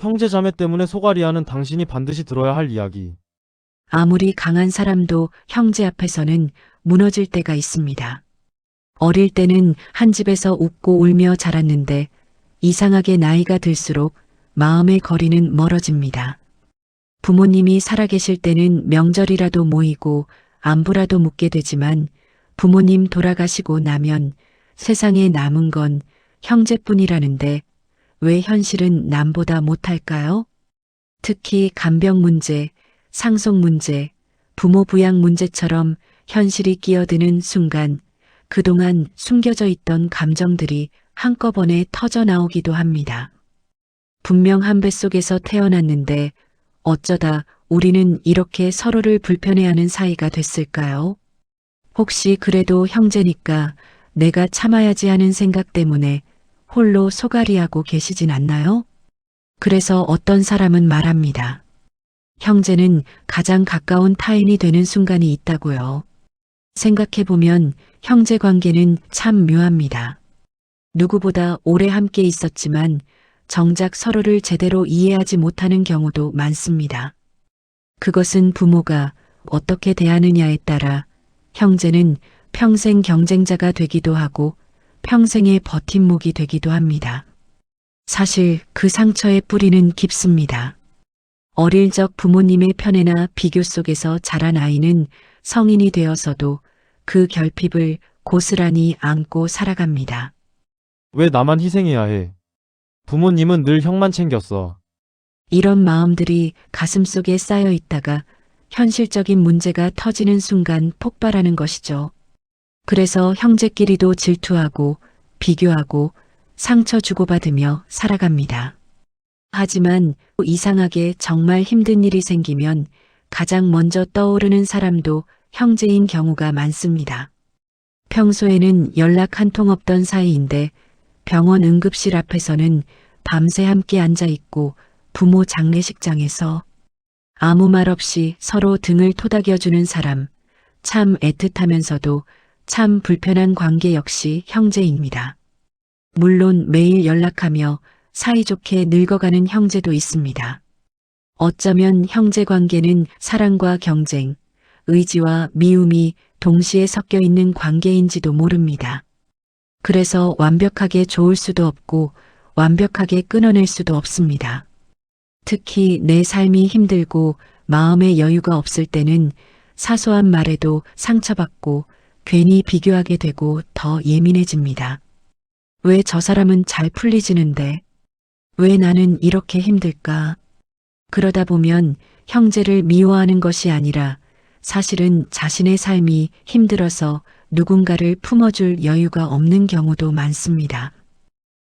형제 자매 때문에 소갈이하는 당신이 반드시 들어야 할 이야기. 아무리 강한 사람도 형제 앞에서는 무너질 때가 있습니다. 어릴 때는 한 집에서 웃고 울며 자랐는데 이상하게 나이가 들수록 마음의 거리는 멀어집니다. 부모님이 살아계실 때는 명절이라도 모이고 안부라도 묻게 되지만 부모님 돌아가시고 나면 세상에 남은 건 형제뿐이라는데 왜 현실은 남보다 못할까요? 특히 간병 문제, 상속 문제, 부모 부양 문제처럼 현실이 끼어드는 순간 그동안 숨겨져 있던 감정들이 한꺼번에 터져 나오기도 합니다. 분명 한 뱃속에서 태어났는데 어쩌다 우리는 이렇게 서로를 불편해하는 사이가 됐을까요? 혹시 그래도 형제니까 내가 참아야지 하는 생각 때문에 홀로 소갈이하고 계시진 않나요? 그래서 어떤 사람은 말합니다. 형제는 가장 가까운 타인이 되는 순간이 있다고요. 생각해보면 형제 관계는 참 묘합니다. 누구보다 오래 함께 있었지만 정작 서로를 제대로 이해하지 못하는 경우도 많습니다. 그것은 부모가 어떻게 대하느냐에 따라 형제는 평생 경쟁자가 되기도 하고 평생의 버팀목이 되기도 합니다. 사실 그 상처의 뿌리는 깊습니다. 어릴 적 부모님의 편애나 비교 속에서 자란 아이는 성인이 되어서도 그 결핍을 고스란히 안고 살아갑니다. 왜 나만 희생해야 해? 부모님은 늘 형만 챙겼어. 이런 마음들이 가슴속에 쌓여 있다가 현실적인 문제가 터지는 순간 폭발하는 것이죠. 그래서 형제끼리도 질투하고 비교하고 상처 주고받으며 살아갑니다. 하지만 이상하게 정말 힘든 일이 생기면 가장 먼저 떠오르는 사람도 형제인 경우가 많습니다. 평소에는 연락 한 통 없던 사이인데 병원 응급실 앞에서는 밤새 함께 앉아 있고 부모 장례식장에서 아무 말 없이 서로 등을 토닥여주는 사람, 참 애틋하면서도 참 불편한 관계 역시 형제입니다. 물론 매일 연락하며 사이좋게 늙어가는 형제도 있습니다. 어쩌면 형제 관계는 사랑과 경쟁, 의지와 미움이 동시에 섞여 있는 관계인지도 모릅니다. 그래서 완벽하게 좋을 수도 없고 완벽하게 끊어낼 수도 없습니다. 특히 내 삶이 힘들고 마음의 여유가 없을 때는 사소한 말에도 상처받고 괜히 비교하게 되고 더 예민해집니다. 왜 저 사람은 잘 풀리지는데 왜 나는 이렇게 힘들까? 그러다 보면 형제를 미워하는 것이 아니라 사실은 자신의 삶이 힘들어서 누군가를 품어줄 여유가 없는 경우도 많습니다.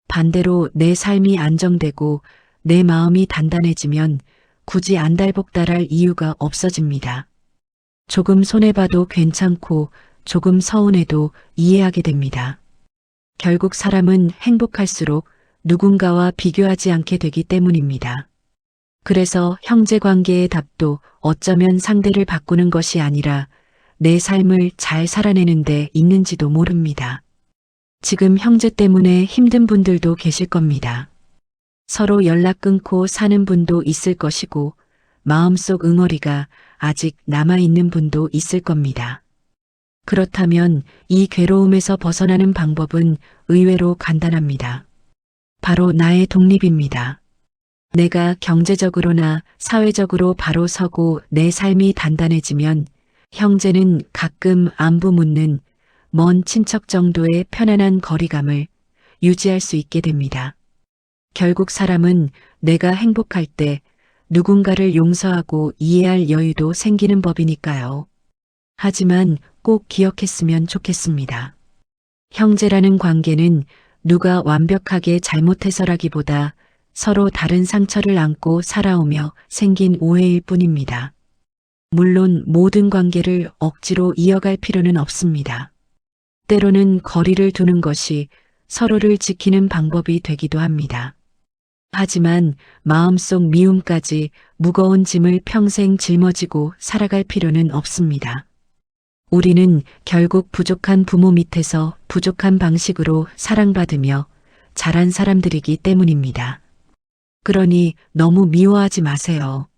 반대로 내 삶이 안정되고 내 마음이 단단해지면 굳이 안달복달할 이유가 없어집니다. 조금 손해봐도 괜찮고 조금 서운해도 이해하게 됩니다. 결국 사람은 행복할수록 누군가와 비교하지 않게 되기 때문입니다. 그래서 형제 관계의 답도 어쩌면 상대를 바꾸는 것이 아니라 내 삶을 잘 살아내는 데 있는지도 모릅니다. 지금 형제 때문에 힘든 분들도 계실 겁니다. 서로 연락 끊고 사는 분도 있을 것이고 마음속 응어리가 아직 남아있는 분도 있을 겁니다. 그렇다면 이 괴로움에서 벗어나는 방법은 의외로 간단합니다. 바로 나의 독립입니다. 내가 경제적으로나 사회적으로 바로 서고 내 삶이 단단해지면 형제는 가끔 안부 묻는 먼 친척 정도의 편안한 거리감을 유지할 수 있게 됩니다. 결국 사람은 내가 행복할 때 누군가를 용서하고 이해할 여유도 생기는 법이니까요. 하지만 꼭 기억했으면 좋겠습니다. 형제라는 관계는 누가 완벽하게 잘못해서라기보다 서로 다른 상처를 안고 살아오며 생긴 오해일 뿐입니다. 물론 모든 관계를 억지로 이어갈 필요는 없습니다. 때로는 거리를 두는 것이 서로를 지키는 방법이 되기도 합니다. 하지만 마음속 미움까지 무거운 짐을 평생 짊어지고 살아갈 필요는 없습니다. 우리는 결국 부족한 부모 밑에서 부족한 방식으로 사랑받으며 자란 사람들이기 때문입니다. 그러니 너무 미워하지 마세요.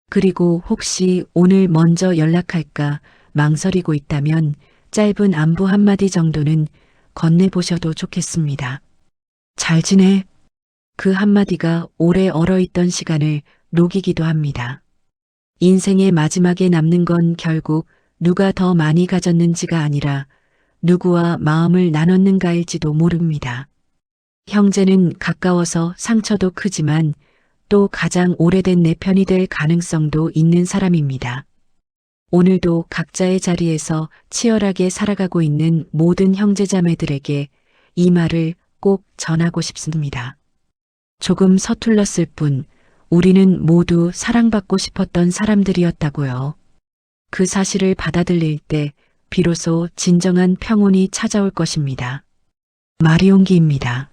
그리고 혹시 오늘 먼저 연락할까 망설이고 있다면 짧은 안부 한마디 정도는 건네보셔도 좋겠습니다. 잘 지내? 그 한마디가 오래 얼어있던 시간을 녹이기도 합니다. 인생의 마지막에 남는 건 결국 누가 더 많이 가졌는지가 아니라 누구와 마음을 나눴는가일지도 모릅니다. 형제는 가까워서 상처도 크지만 또 가장 오래된 내 편이 될 가능성도 있는 사람입니다. 오늘도 각자의 자리에서 치열하게 살아가고 있는 모든 형제자매들에게 이 말을 꼭 전하고 싶습니다. 조금 서툴렀을 뿐 우리는 모두 사랑받고 싶었던 사람들이었다고요. 그 사실을 받아들일 때 비로소 진정한 평온이 찾아올 것입니다. 마리옹기입니다.